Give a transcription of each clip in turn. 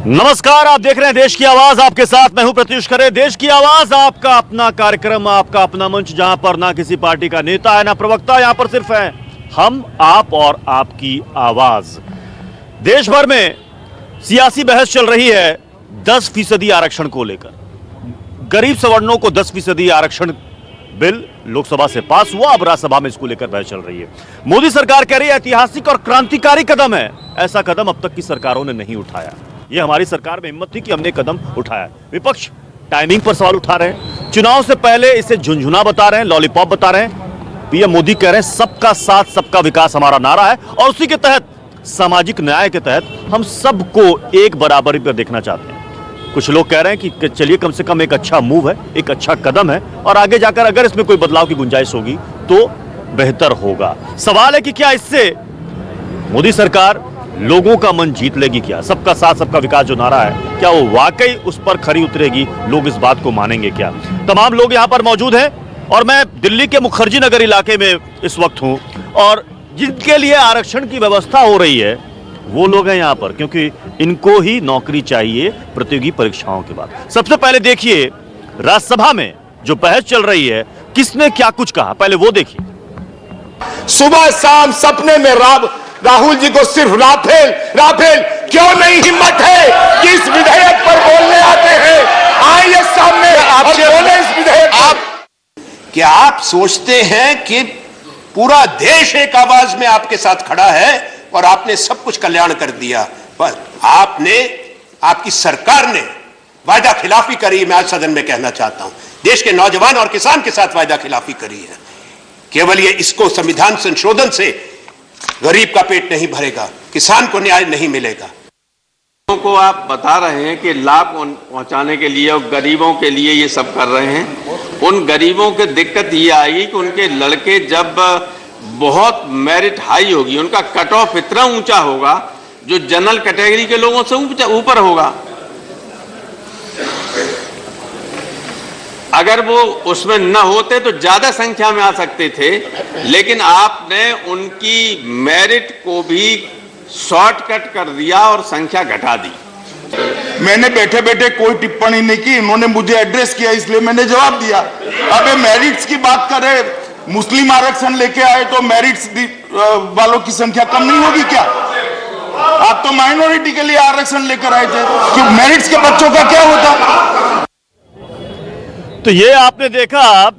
नमस्कार, आप देख रहे हैं देश की आवाज। आपके साथ मैं हूं प्रत्युष खरे। देश की आवाज आपका अपना कार्यक्रम, आपका अपना मंच, जहां पर ना किसी पार्टी का नेता है ना प्रवक्ता। यहां पर सिर्फ है हम, आप और आपकी आवाज। देश भर में सियासी बहस चल रही है 10% आरक्षण को लेकर। गरीब सवर्णों को 10% आरक्षण बिल लोकसभा से पास हुआ, अब राज्यसभा में इसको लेकर बहस चल रही है। मोदी सरकार कह रही है ऐतिहासिक और क्रांतिकारी कदम है। ऐसा कदम अब तक की सरकारों ने नहीं उठाया। ये हमारी सरकार में हिम्मत थी कि हमने कदम उठाया। विपक्ष टाइमिंग पर सवाल उठा रहे हैं, चुनाव से पहले इसे झुनझुना बता रहे हैं, लॉलीपॉप बता रहे हैं। पीएम मोदी कह रहे हैं सबका साथ सबका विकास हमारा नारा है, और उसी के तहत सामाजिक न्याय के तहत हम सबको एक बराबरी पर देखना चाहते हैं। कुछ लोग कह रहे हैं कि चलिए कम से कम एक अच्छा मूव है, एक अच्छा कदम है, और आगे जाकर अगर इसमें कोई बदलाव की गुंजाइश होगी तो बेहतर होगा। सवाल है कि क्या इससे मोदी सरकार लोगों का मन जीत लेगी? क्या सबका साथ सबका विकास जो नारा है, क्या वो वाकई उस पर खरी उतरेगी? लोग इस बात को मानेंगे क्या? तमाम लोग यहां पर मौजूद हैं, और मैं दिल्ली के मुखर्जी नगर इलाके में इस वक्त हूं, और जिनके लिए आरक्षण की व्यवस्था हो रही है वो लोग हैं यहां पर, क्योंकि इनको ही नौकरी चाहिए प्रतियोगी परीक्षाओं के बाद। सबसे पहले देखिए राज्यसभा में जो बहस चल रही है, किसने क्या कुछ कहा, पहले वो देखिए। सुबह शाम सपने में राहुल जी को सिर्फ राफेल राफेल, क्यों नहीं हिम्मत है कि इस विधेयक पर बोलने आते हैं? आइए सामने और बोले इस विधेयक पर। क्या आप सोचते हैं कि पूरा देश एक आवाज में आपके साथ खड़ा है और आपने सब कुछ कल्याण कर दिया? पर आपने, आपकी सरकार ने वायदा खिलाफी करी। मैं आज सदन में कहना चाहता हूं, देश के नौजवान और किसान के साथ वायदा खिलाफी करी है। केवल ये इसको संविधान संशोधन से गरीब का पेट नहीं भरेगा, किसान को न्याय नहीं मिलेगा। को आप बता रहे हैं कि लाभ पहुंचाने के लिए और गरीबों के लिए ये सब कर रहे हैं। उन गरीबों की दिक्कत ये आएगी कि उनके लड़के जब बहुत मेरिट हाई होगी, उनका कट ऑफ इतना ऊंचा होगा जो जनरल कैटेगरी के लोगों से ऊपर होगा। अगर वो उसमें न होते तो ज्यादा संख्या में आ सकते थे, लेकिन आपने उनकी मेरिट को भी शॉर्टकट कर दिया और संख्या घटा दी। मैंने बैठे बैठे कोई टिप्पणी नहीं की, इन्होंने मुझे एड्रेस किया इसलिए मैंने जवाब दिया। अब ये मेरिट्स की बात करें, मुस्लिम आरक्षण लेके आए तो मेरिट्स वालों की संख्या कम नहीं होगी क्या? आप तो माइनॉरिटी के लिए आरक्षण लेकर आए थे, कि मेरिट्स के बच्चों का क्या होता? तो ये आपने देखा,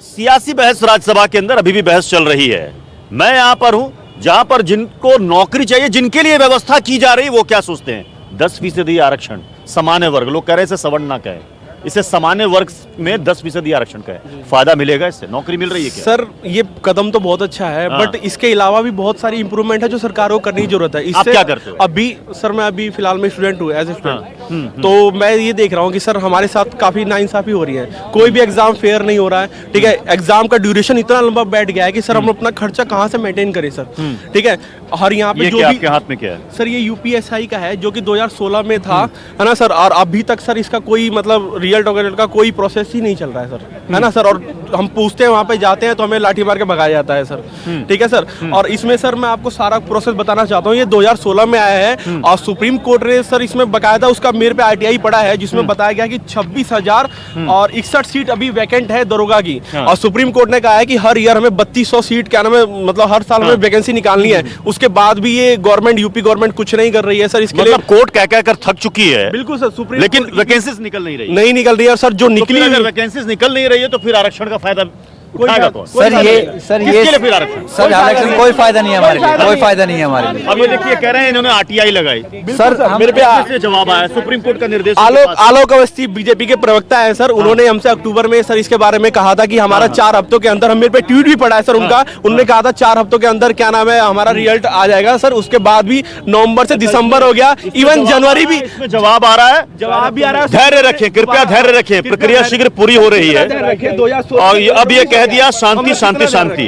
सियासी बहस राज्यसभा के अंदर अभी भी बहस चल रही है। मैं यहां पर हूं जहां पर जिनको नौकरी चाहिए, जिनके लिए व्यवस्था की जा रही, वो क्या सोचते हैं? 10% आरक्षण, सामान्य वर्ग। लोग कह रहे हैं इसे सवर्ण ना कहें, इसे सामान्य वर्ग में 10% आरक्षण का है। फायदा मिलेगा इससे? नौकरी मिल रही है क्या? सर ये कदम तो बहुत अच्छा है, बट इसके अलावा भी बहुत सारी इंप्रूवमेंट है जो सरकार को करने की जरूरत है। इससे आप क्या करते हो? अभी सर मैं अभी फिलहाल में स्टूडेंट हूँ, एज ए स्टूडेंट। तो मैं ये देख रहा हूँ कि सर हमारे साथ काफी नाइंसाफी हो रही है। कोई भी एग्जाम फेयर नहीं हो रहा है, ठीक है। एग्जाम का ड्यूरेशन इतना लंबा बैठ गया है कि सर हम अपना खर्चा कहाँ से मेंटेन करें सर, ठीक है। और यहाँ पे जो भी आपके हाथ में क्या है सर, ये यूपीएसआई का है जो कि 2016 में था, है ना सर। और अभी तक सर इसका कोई मतलब रिजल्ट वगैरह का कोई प्रोसेस ही नहीं चल रहा है सर, है ना सर। और हम पूछते हैं, वहां पे जाते हैं तो हमें लाठी मार के भगाया जाता है सर, ठीक है सर। और इसमें सर मैं आपको सारा प्रोसेस बताना चाहता हूँ। ये 2016 में आया है और सुप्रीम कोर्ट ने सर इसमें बकायदा उसका मेरे पे आरटीआई पड़ा है, जिसमें बताया गया कि 26,000 और 61 सीट अभी वैकेंट है दरोगा की। और सुप्रीम कोर्ट ने कहा है कि हर ईयर हमें 3200 सीट, क्या नाम है, मतलब हर साल हमें वैकेंसी निकालनी है। उसके बाद भी ये गवर्नमेंट, यूपी गवर्नमेंट कुछ नहीं कर रही है सर। इसके लिए कोर्ट कह कर थक चुकी है। बिल्कुल सर, सुप्रीम, लेकिन वैकेंसीज निकल नहीं रही, नहीं निकल रही है सर। जो निकली, अगर वैकेंसीज निकल नहीं रही है तो फिर आरक्षण का फायदा उठाएगा कौन? सर ये फिर आरक्षण, सर आरक्षण कोई फायदा नहीं है हमारे लिए, कोई फायदा नहीं है हमारे लिए। अब ये देखिए कह रहे हैं इन्होंने आरटीआई लगाई। सर मेरे पे जवाब आया सुप्रीम कोर्ट का निर्देश। आलोक अवस्थी बीजेपी के प्रवक्ता है सर, उन्होंने हमसे अक्टूबर में सर इसके बारे में कहा था कि हमारा 4 हफ्तों के अंदर, हम मेरे पे ट्वीट भी पड़ा है सर उनका, उन्होंने कहा था 4 हफ्तों के अंदर क्या नाम है हमारा रिजल्ट आ जाएगा सर। उसके बाद भी नवंबर से दिसंबर हो गया, इवन जनवरी भी जवाब आ रहा है, जवाब भी आ रहा है। धैर्य रखें, कृपया धैर्य रखें, प्रक्रिया शीघ्र पूरी हो रही है। और अब ये कह दिया शांति शांति शांति।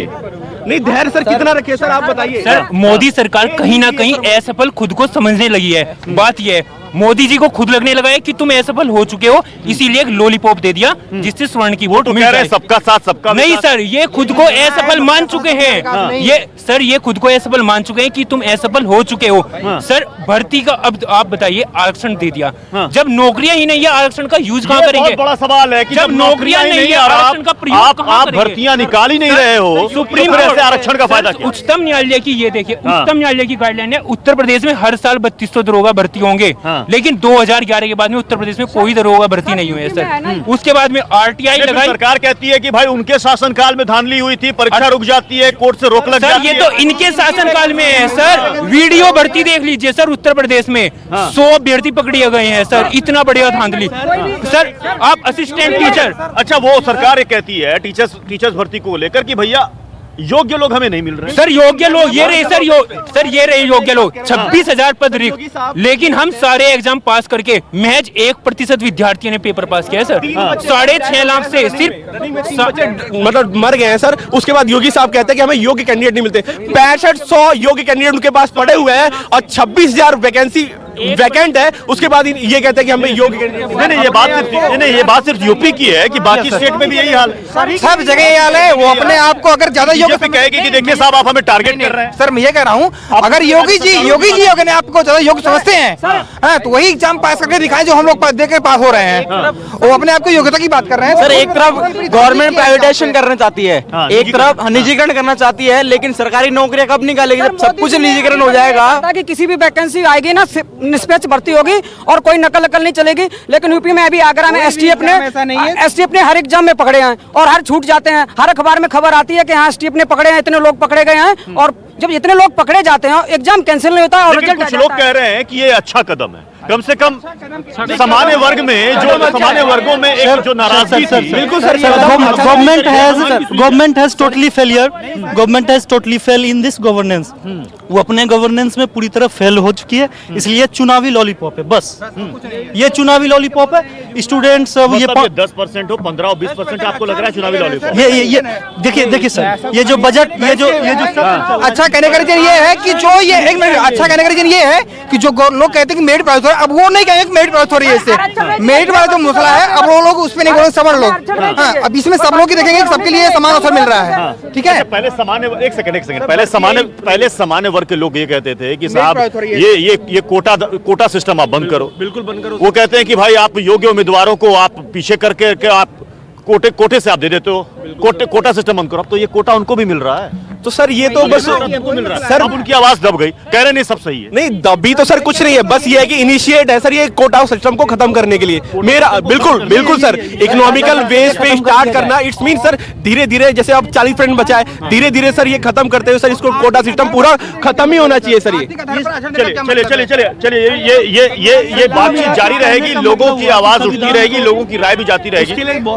नहीं, धैर्य सर कितना रखे सर, आप बताइए। सर मोदी सरकार कहीं ना कहीं असफल खुद को समझने लगी है। बात यह है, मोदी जी को खुद लगने लगा है कि तुम असफल हो चुके हो, इसीलिए एक लॉलीपॉप दे दिया जिससे स्वर्ण की वोट मिल जाए। सबका साथ सबका नहीं सर, ये खुद को असफल मान चुके हैं। ये खुद को असफल मान चुके हैं कि तुम असफल हो चुके हो। सर भर्ती का अब आप बताइए, आरक्षण दे दिया, जब नौकरियां ही नहीं है आरक्षण का यूज कहाँ करेंगे? बड़ा सवाल है कि जब नौकरियां नहीं है आरक्षण का प्रयोग कहाँ करेंगे? भर्तियां निकाल ही नहीं रहे हो, सुप्रीम कोर्ट आरक्षण का फायदा क्या? उच्चतम न्यायालय की ये देखिए, उच्चतम न्यायालय की गाइडलाइन है, उत्तर प्रदेश में हर साल 3200 दरोगा भर्ती होंगे, लेकिन 2011 के बाद में उत्तर प्रदेश में कोई दरोगा भर्ती नहीं हुई है सर। उसके बाद में आरटीआई लगाई। सरकार कहती है कि भाई उनके शासनकाल में धांधली हुई थी, परीक्षा रुक जाती है, कोर्ट से रोक लग जाती है। सर ये तो इनके शासनकाल में है सर, वीडियो भर्ती देख लीजिए सर, उत्तर प्रदेश में 100 अभ्यर्थी पकड़े गए हैं सर, इतना बढ़िया धांधली। सर आप असिस्टेंट टीचर, अच्छा वो सरकार ये कहती है टीचर्स भर्ती को लेकर कि भैया योग्य लोग हमें नहीं मिल रहे। सर योग्य लोग ये रहे सर, ये रहे योग्य लोग, 26,000 पद रिक्त, लेकिन हम सारे एग्जाम पास करके महज 1% विद्यार्थियों ने पेपर पास किया है सर। 6.5 लाख से सिर्फ मतलब मर गए हैं सर। उसके बाद योगी साहब कहते हैं कि हमें योग्य कैंडिडेट नहीं मिलते। 6500 योग्य कैंडिडेट उनके पास पड़े हुए हैं और 26,000 वैकेंसी वैकेंट है। उसके बाद ये कहते हैं कि हमें योग्य कैंडिडेट नहीं, ये बात सिर्फ यूपी की है कि बाकी स्टेट में भी यही हाल है, सब जगह ये हाल है। वो अपने आप को अगर ज्यादा योग्य कहेगी कि देखिए साहब आप हमें टारगेट कर रहे हैं। सर मैं ये कह रहा हूँ, अगर योगी जी अपने आप को ज्यादा योग्य समझते हैं तो वही एग्जाम पास करके दिखाएं जो हम लोग देकर पास हो रहे हैं। वो अपने आप को योग्यता की बात कर रहे हैं। सर एक तरफ गवर्नमेंट प्राइवेटाइजेशन करना चाहती है, एक तरफ निजीकरण करना चाहती है, लेकिन सरकारी नौकरियां कब निकालेगी? जब सब कुछ निजीकरण हो जाएगा कि किसी भी वैकेंसी आएगी ना निष्पक्ष भर्ती होगी और कोई नकल नहीं चलेगी। लेकिन यूपी में अभी आगरा में एसटीएफ ने हर एग्जाम में पकड़े हैं और हर छूट जाते हैं। हर अखबार में खबर आती है कि हाँ एसटीएफ ने पकड़े हैं, इतने लोग पकड़े गए हैं, और जब इतने लोग पकड़े जाते हैं एग्जाम कैंसिल नहीं होता। और कुछ लोग कह रहे हैं कि ये अच्छा कदम है, कम से कम सामान्य वर्ग में जो सामान्य वर्गों में एक जो नाराजगी थी। बिल्कुल sir, government has totally failure, government has totally fail in this governance. वो अपने गवर्नेंस में पूरी तरह फेल हो चुकी है, इसलिए चुनावी लॉलीपॉप है बस। ये चुनावी लॉलीपॉप है। स्टूडेंट्स ये 10% हो, 15 और 20% आपको लग रहा है चुनावी लॉलीपॉप? ये देखिए सर, ये जो बजट, ये जो अच्छा कहने का रीजन ये है कि जो ये एक मिनट, अच्छा कहने का रीजन ये है कि जो लोग कहते हैं कि मेरिट प्राइस हो रहा है, अब वो नहीं कहेंगे मेरिट प्राइस हो रही है। इससे मेरिट वाला जो मसला है अब वो लोग उस पर नहीं बोलेंगे, समझ लोग। हाँ, अब इसमें सब लोग ही देखेंगे कि सबके लिए समान अवसर मिल रहा है। ठीक है, पहले सामान्य एक सेकंड पहले सामान्य वर्ग के लोग ये कहते थे कि साहब ये कोटा सिस्टम आप बंद करो, बिल्कुल बंद करो। वो कहते हैं कि भाई आप योग्य उम्मीदवारों को आप पीछे करके आप कोटे से आप दे देते हो, कोटा सिस्टम बंद करो। अब तो ये कोटा उनको भी मिल रहा है। तो सर ये तो बस सर अब उनकी आवाज दब गई, कह रहे नहीं सब सही है। नहीं दबी तो सर कुछ नहीं है, बस ये है कि इनिशिएट है सर ये कोटा सिस्टम को खत्म करने के लिए। मेरा बिल्कुल सर, इकोनॉमिकल बेस पे स्टार्ट करना, इट्स मीन सर धीरे धीरे, जैसे अब 40% बचा है, धीरे धीरे सर ये खत्म करते हुए सर इसको कोटा सिस्टम पूरा खत्म ही होना चाहिए सर। चलिए ये बातचीत जारी रहेगी, लोगों की आवाज उठती रहेगी, लोगों की राय भी जाती रहेगी।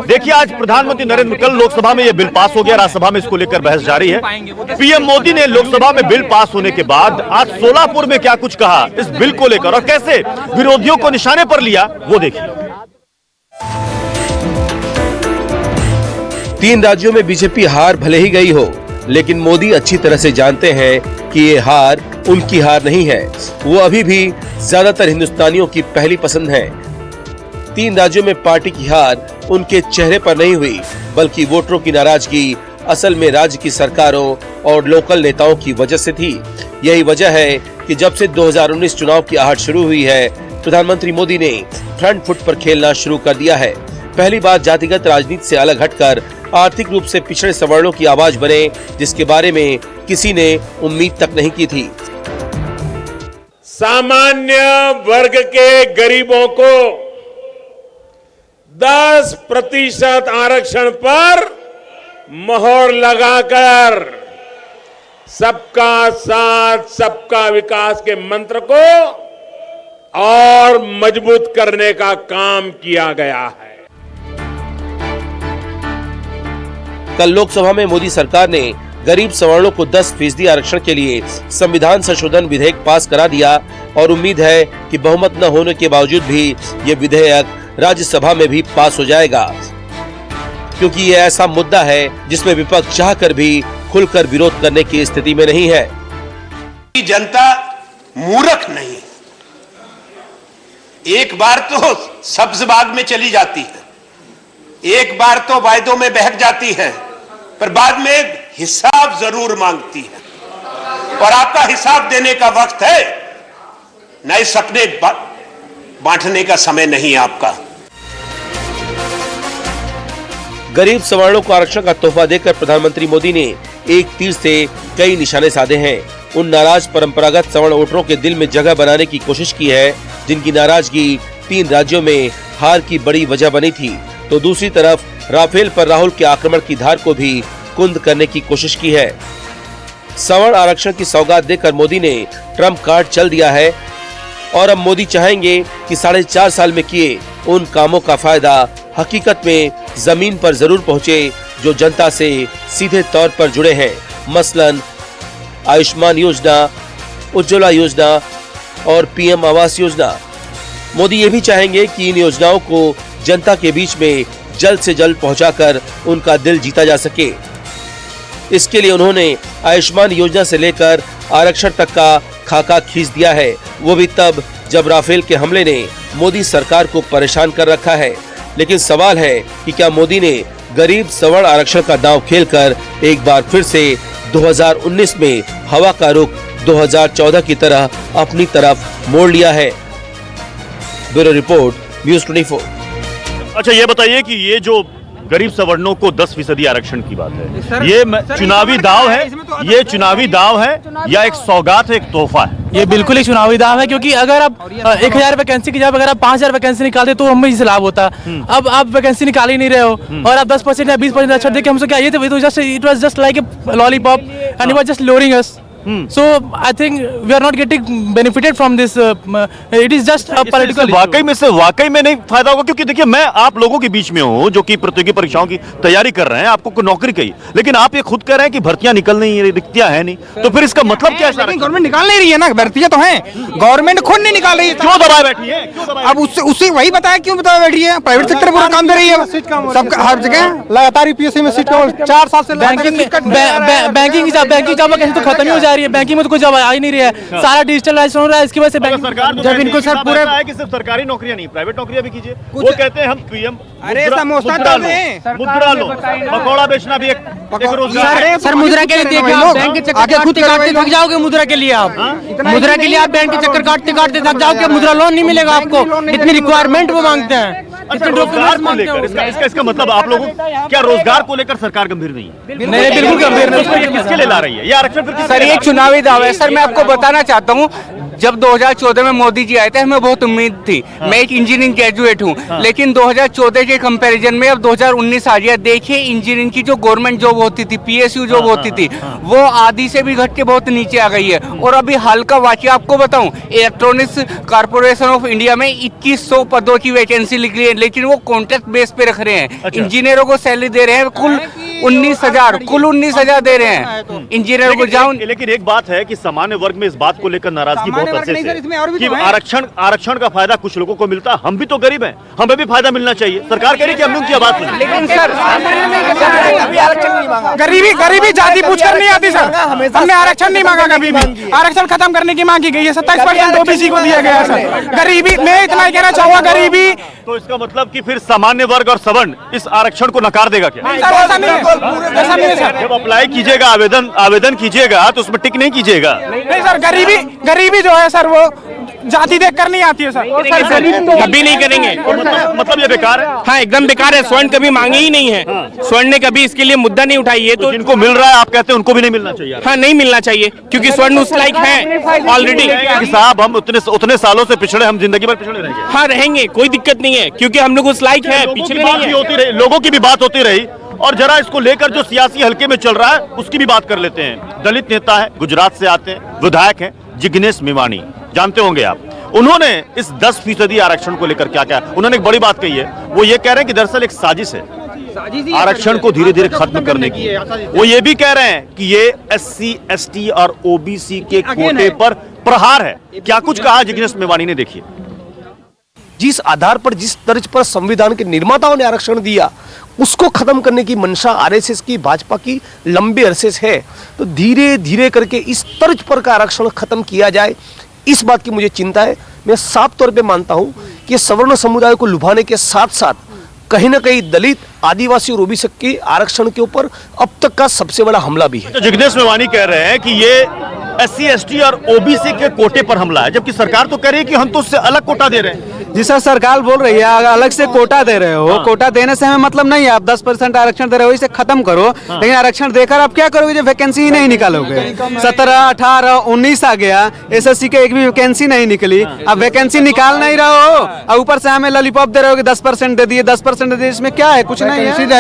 देखिए आज प्रधानमंत्री नरेंद्र, कल लोकसभा में ये बिल पास हो गया, राज्यसभा में इसको लेकर बहस जारी है। पीएम मोदी ने लोकसभा में बिल पास होने के बाद आज सोलापुर में क्या कुछ कहा इस बिल को लेकर और कैसे विरोधियों को निशाने पर लिया, वो देखिए। 3 राज्यों में बीजेपी हार भले ही गई हो, लेकिन मोदी अच्छी तरह से जानते हैं कि ये हार उनकी हार नहीं है। वो अभी भी ज्यादातर हिंदुस्तानियों की पहली पसंद है। 3 राज्यों में पार्टी की हार उनके चेहरे पर नहीं हुई, बल्कि वोटरों की नाराजगी असल में राज्य की सरकारों और लोकल नेताओं की वजह से थी। यही वजह है कि जब से 2019 चुनाव की आहट शुरू हुई है, प्रधानमंत्री मोदी ने फ्रंट फुट पर खेलना शुरू कर दिया है। पहली बार जातिगत राजनीति से अलग हटकर आर्थिक रूप से पिछड़े सवर्णों की आवाज बने, जिसके बारे में किसी ने उम्मीद तक नहीं की थी। सामान्य वर्ग के गरीबों को 10% आरक्षण पर मोहर लगाकर सबका साथ सबका विकास के मंत्र को और मजबूत करने का काम किया गया है। कल लोकसभा में मोदी सरकार ने गरीब सवर्णों को 10% आरक्षण के लिए संविधान संशोधन विधेयक पास करा दिया और उम्मीद है कि बहुमत न होने के बावजूद भी ये विधेयक राज्यसभा में भी पास हो जाएगा, क्योंकि ये ऐसा मुद्दा है जिसमें विपक्ष चाहकर भी खुलकर विरोध करने की स्थिति में नहीं है। जनता मूर्ख नहीं, एक बार तो सब्ज बाग में चली जाती है, एक बार तो वायदों में बहक जाती है, पर बाद में हिसाब जरूर मांगती है। और आपका हिसाब देने का वक्त है, नए सपने बांटने का समय नहीं आपका। गरीब सवर्णों को आरक्षण का तोहफा देकर प्रधानमंत्री मोदी ने एक तीर से कई निशाने साधे हैं। उन नाराज परंपरागत सवर्ण वोटरों के दिल में जगह बनाने की कोशिश की है, जिनकी नाराजगी 3 राज्यों में हार की बड़ी वजह बनी थी। तो दूसरी तरफ राफेल पर राहुल के आक्रमण की धार को भी कुंद करने की कोशिश की है। सवर्ण आरक्षण की सौगात देकर मोदी ने ट्रम्प कार्ड चल दिया है और अब मोदी चाहेंगे कि 4.5 साल में किए उन कामों का फायदा हकीकत में जमीन पर जरूर पहुंचे, जो जनता से सीधे तौर पर जुड़े हैं। मसलन आयुष्मान योजना, उज्ज्वला योजना और पीएम आवास योजना। मोदी ये भी चाहेंगे कि इन योजनाओं को जनता के बीच में जल्द से जल्द पहुंचाकर उनका दिल जीता जा सके। इसके लिए उन्होंने आयुष्मान योजना से लेकर आरक्षण तक का खाका खींच दिया है, वो भी तब जब राफेल के हमले ने मोदी सरकार को परेशान कर रखा है। लेकिन सवाल है कि क्या मोदी ने गरीब सवर्ण आरक्षण का दांव खेलकर एक बार फिर से 2019 में हवा का रुख 2014 की तरह अपनी तरफ मोड़ लिया है। Bureau report, news 24। अच्छा ये बताइए कि ये जो गरीब सवर्णों को 10% आरक्षण की बात है, ये चुनावी दाव है, ये चुनावी दाव है या एक सौगात है, एक तोहफा है? ये बिल्कुल ही चुनावी दाव है, क्योंकि अगर आप 1000 वैकेंसी की जगह अगर आप 5000 वैकेंसी निकालते तो हमें इससे लाभ होता। अब आप वैकेंसी निकाल ही नहीं रहे हो और आप 10% या 20% आरक्षण देके हमसे क्या, ये तो just it was just like a lollipop and it was just Tshering us. So I think we are not getting benefited from this. It is just a political issue. वाकई में नहीं फायदा होगा, क्योंकि देखिए मैं आप लोगों के बीच में हूँ जो कि प्रतियोगी परीक्षाओं की तैयारी कर रहे हैं, आपको कोई नौकरी कही, लेकिन आप ये खुद कह रहे हैं कि भर्तियां निकल नहीं है, रिक्तियां है नहीं, तो फिर इसका मतलब क्या है? गवर्नमेंट निकाल नहीं रही है ना, भर्तियां तो हैं, गवर्नमेंट खुद नहीं निकाल रही है। क्यों दबाए बैठी है? अब उससे वही बताया क्यों बताया बैठी है, प्राइवेट सेक्टर पूरा काम दे रही है, सबका हर जगह लगातार यूपीएससी में सीट कम, 4 साल से बैंकिंग जॉब वैकेंसी तो खत्म ही हो जा रही है, बैंकिंग में तो कुछ आ ही नहीं रहा है, सारा डिजिटलाइज हो रहा है, इसकी वजह से सरकार जब इनको सर पूरे कि सिर्फ सरकारी नौकरियां नहीं, प्राइवेट नौकरियां भी कीजिए। वो कहते हैं हम पीएम मुद्रा लो, पकौड़ा बेचना भी एक रोजगार। सर मुद्रा के लिए देखिए, आप बैंक के चक्कर खुद काटते थक जाओगे, मुद्रा के लिए आप मुद्रा के लिए आप बैंक के चक्कर काटते काटते थक जाओगे, मुद्रा लोन नहीं मिलेगा आपको, इतनी रिक्वायरमेंट वो मांगते हैं। रोजगार को लेकर इसका मतलब आप लोगों क्या रोजगार को लेकर सरकार गंभीर नहीं है? नहीं, बिल्कुल गंभीर नहीं। किसके लिए ला रही है ये आरक्षण? फिर सर ये चुनावी दावा है। सर मैं आपको बताना चाहता हूँ, जब 2014 में मोदी जी आए थे हमें बहुत उम्मीद थी। मैं एक इंजीनियरिंग ग्रेजुएट हूँ, लेकिन 2014 के कंपैरिजन में अब 2019 आ गया। देखिए इंजीनियरिंग की जो गवर्नमेंट जॉब होती थी, पीएसयू जॉब होती थी, वो आधी से भी घट के बहुत नीचे आ गई है। और अभी हाल का वाकया आपको बताऊं, इलेक्ट्रॉनिक्स कॉर्पोरेशन ऑफ इंडिया में 2100 पदों की वैकेंसी निकली है, लेकिन वो कॉन्ट्रैक्ट बेस पे रख रहे हैं। इंजीनियरों को सैलरी दे रहे हैं कुल 19,000 दे रहे हैं इंजीनियरों को। जाऊं लेकिन एक बात है कि सामान्य वर्ग में इस बात को लेकर नाराजगी बहुत अच्छे से कि आरक्षण का फायदा कुछ लोगों को मिलता, हम भी तो गरीब हैं, हमें भी फायदा मिलना चाहिए। सरकार कह रही कि हम लोग की आवाज सुनिए। लेकिन सर गरीबी जाति पूछकर नहीं आती सर, हमने आरक्षण नहीं मांगा कभी भी, आरक्षण खत्म करने की मांग की गई है, 27% ओबीसी को दिया गया सर। गरीबी मैं इतना ही कहना चाहूंगा, गरीबी तो इसका मतलब कि फिर सामान्य वर्ग और सवर्ण इस आरक्षण को नकार देगा क्या? ऐसा नहीं है सर। जब अप्लाई कीजिएगा, आवेदन कीजिएगा तो उसमें टिक नहीं कीजिएगा। नहीं सर, गरीबी जो है सर वो जाति देख कर नहीं आती है सर। कभी नहीं करेंगे, मतलब ये बेकार है। हाँ एकदम बेकार है। स्वर्ण कभी मांगे ही नहीं है, स्वर्ण ने कभी इसके लिए मुद्दा नहीं उठाई है। तो जिनको मिल रहा है आप कहते हैं उनको भी नहीं मिलना चाहिए? हाँ नहीं मिलना चाहिए, क्योंकि स्वर्ण उस लायक है ऑलरेडी। साहब हम उतने सालों से पिछड़े, हम जिंदगी भर पिछड़े रहेंगे। हाँ रहेंगे, कोई दिक्कत नहीं है, क्योंकि हम लोग उस लायक है, पिछले नहीं है। लोगों की भी बात होती रही, और जरा इसको लेकर जो सियासी हल्के में चल रहा है उसकी भी बात कर लेते हैं। दलित नेता है, गुजरात से आते हैं, विधायक हैं, जिग्नेश मेवानी, जानते होंगे आप। उन्होंने इस 10% आरक्षण को लेकर क्या क्या उन्होंने एक बड़ी बात कही है। वो ये कह रहे हैं कि दरअसल एक साजिश है आरक्षण को धीरे धीरे खत्म करने की। वो ये भी कह रहे हैं कि ये SC, ST और OBC के कोटे पर प्रहार है। क्या कुछ कहा जिग्नेश मेवानी ने, देखिए। जिस आधार पर, जिस तर्ज पर संविधान के निर्माताओं ने आरक्षण दिया, उसको खत्म करने की मंशा आरएसएस की, भाजपा की लंबे अरसे से है। तो धीरे धीरे करके इस तर्ज पर का आरक्षण खत्म किया जाए, इस बात की मुझे चिंता है। मैं साफ तौर पे मानता हूं कि सवर्ण समुदाय को लुभाने के साथ साथ कहीं ना कहीं दलित, आदिवासी और ओबीसी के आरक्षण के ऊपर अब तक का सबसे बड़ा हमला भी है। तो जिग्नेश मेवानी कह रहे हैं कि ये SC, ST और OBC के कोटे पर हमला है, जबकि सरकार तो कह रही है कि हम तो उससे अलग कोटा दे रहे हैं। जी सर, सरकार बोल रही है अलग से कोटा दे रहे हो। कोटा देने से हमें मतलब नहीं है, आप 10% आरक्षण दे रहे हो, इसे खत्म करो। लेकिन आरक्षण देकर आप क्या करोगे जब वैकेंसी ही नहीं निकालोगे? 17, 18, 19 आ गया, SSC के एक भी वैकेंसी नहीं निकली। अब वैकेंसी निकाल नहीं रहे हो और ऊपर से हमें लॉलीपॉप दे रहे हो कि 10% दे दिए, 10% दे दिए। इसमें क्या है? कुछ नहीं है। वैकेंसी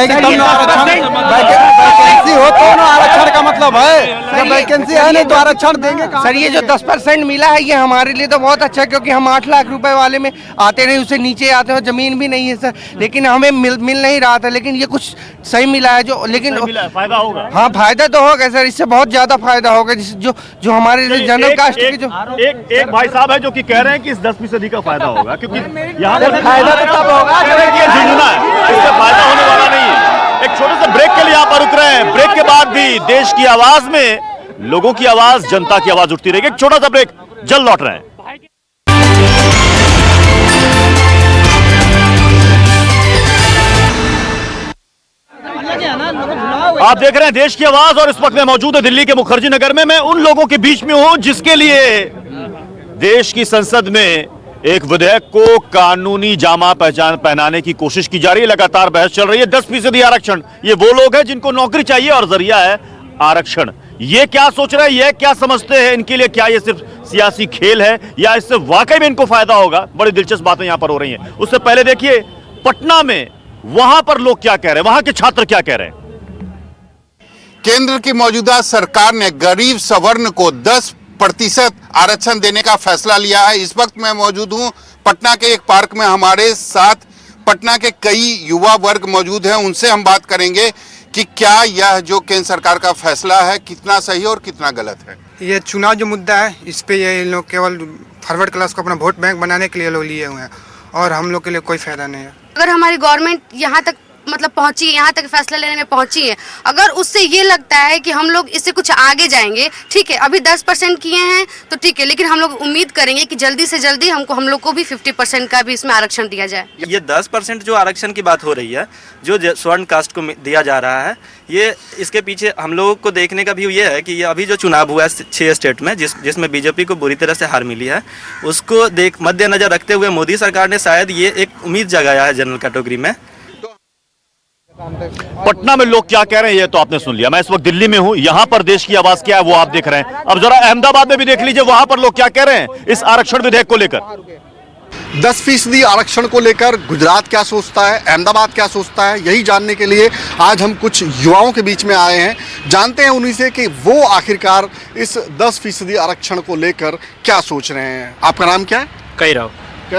हो तो ना आरक्षण का मतलब है, जब वैकेंसी है नहीं तो आरक्षण देंगे। सर ये जो 10% मिला है ये हमारे लिए तो बहुत अच्छा है, क्योंकि हम 8 लाख रुपए वाले में आते नहीं, उससे नीचे आते हो, जमीन भी नहीं है सर, लेकिन हमें मिल नहीं रहा था। लेकिन ये कुछ सही मिला है जो, लेकिन फायदा होगा। हाँ फायदा तो होगा सर, इससे बहुत ज्यादा फायदा होगा। जो हमारे जनरल कास्ट के जो एक भाई साहब है जो कि कह रहे हैं कि इस 10% का फायदा होगा, क्योंकि यहाँ पर फायदा तो तब होगा इससे फायदा होने वाला नहीं है। एक छोटे से ब्रेक के लिए यहाँ पर रुक रहे हैं। ब्रेक के बाद भी देश की आवाज में लोगों की आवाज, जनता की आवाज उठती रहेगी। एक छोटा सा ब्रेक, जल्द लौट रहे हैं। आप देख रहे हैं देश की आवाज और इस वक्त मैं मौजूद है दिल्ली के मुखर्जी नगर में। मैं उन लोगों के बीच में हूं जिसके लिए देश की संसद में एक विधेयक को कानूनी जामा पहचान पहनाने की कोशिश की जा रही है। लगातार बहस चल रही है। 10% आरक्षण, ये वो लोग हैं जिनको नौकरी चाहिए और जरिया है आरक्षण। ये क्या सोच रहे हैं, ये क्या समझते हैं, इनके लिए क्या ये सिर्फ सियासी खेल है या इससे वाकई में इनको फायदा होगा? बड़ी दिलचस्प बातें यहां पर हो रही हैं। उससे पहले देखिए पटना में वहां पर लोग क्या कह रहे हैं, वहां के छात्र क्या कह रहे हैं। केंद्र की मौजूदा सरकार ने गरीब सवर्ण को 10% आरक्षण देने का फैसला लिया है। इस वक्त मैं मौजूद हूं पटना के एक पार्क में। हमारे साथ पटना के कई युवा वर्ग मौजूद हैं, उनसे हम बात करेंगे कि क्या यह जो केंद्र सरकार का फैसला है कितना सही और कितना गलत है। ये चुनाव जो मुद्दा है, इस पे ये लोग केवल फॉरवर्ड क्लास को अपना वोट बैंक बनाने के लिए लोग लिए हुए हैं और हम लोग के लिए कोई फायदा नहीं है। अगर हमारी गवर्नमेंट यहाँ तक मतलब पहुंची है, यहाँ तक फैसला लेने में पहुंची है, अगर उससे ये लगता है कि हम लोग इससे कुछ आगे जाएंगे, ठीक है, अभी 10% किए हैं तो ठीक है, लेकिन हम लोग उम्मीद करेंगे कि जल्दी से जल्दी हम लोग को भी 50% का भी इसमें आरक्षण दिया जाए। ये 10% जो आरक्षण की बात हो रही है, जो स्वर्ण कास्ट को दिया जा रहा है, ये इसके पीछे हम लोगों को देखने का व्यू ये है कि ये अभी जो चुनाव हुआ है 6 स्टेट में, जिसमें बीजेपी को बुरी तरह से हार मिली है, उसको मद्देनजर रखते हुए मोदी सरकार ने शायद ये एक उम्मीद जगाया है जनरल कैटेगरी में। पटना में लोग क्या कह रहे हैं ये तो आपने सुन लिया। मैं इस वक्त दिल्ली में हूं, यहां पर देश की आवाज क्या है वो आप देख रहे हैं। अब जरा अहमदाबाद में भी देख लीजिए, वहां पर लोग क्या कह रहे हैं इस आरक्षण विधेयक को लेकर। 10% आरक्षण को लेकर गुजरात क्या सोचता है, अहमदाबाद क्या सोचता है, यही जानने के लिए आज हम कुछ युवाओं के बीच में आए हैं। जानते हैं उन्हीं से कि वो आखिरकार इस 10% आरक्षण को लेकर क्या सोच रहे हैं। आपका नाम क्या है? कह रहा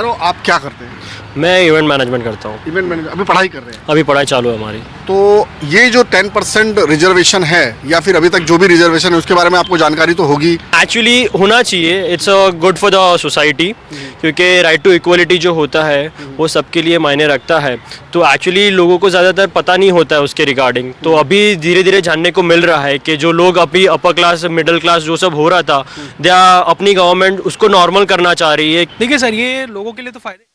हूँ, आप क्या करते हैं? मैं इवेंट मैनेजमेंट करता हूँ। इवेंट मैनेजमेंट, अभी पढ़ाई कर रहे हैं? अभी पढ़ाई चालू है हमारी। तो ये जो 10% रिजर्वेशन है या फिर अभी तक जो भी रिजर्वेशन है उसके बारे में आपको जानकारी तो होगी। एक्चुअली होना चाहिए, it's good for the society, क्योंकि राइट टू इक्वलिटी जो होता है वो सबके लिए मायने रखता है। तो एक्चुअली लोगों को ज़्यादातर पता नहीं होता है उसके रिगार्डिंग, तो अभी धीरे धीरे जानने को मिल रहा है कि जो लोग अभी अपर क्लास मिडिल क्लास जो सब हो रहा था, अपनी गवर्नमेंट उसको नॉर्मल करना चाह रही है। देखिए सर, ये लोगों के लिए तो फायदे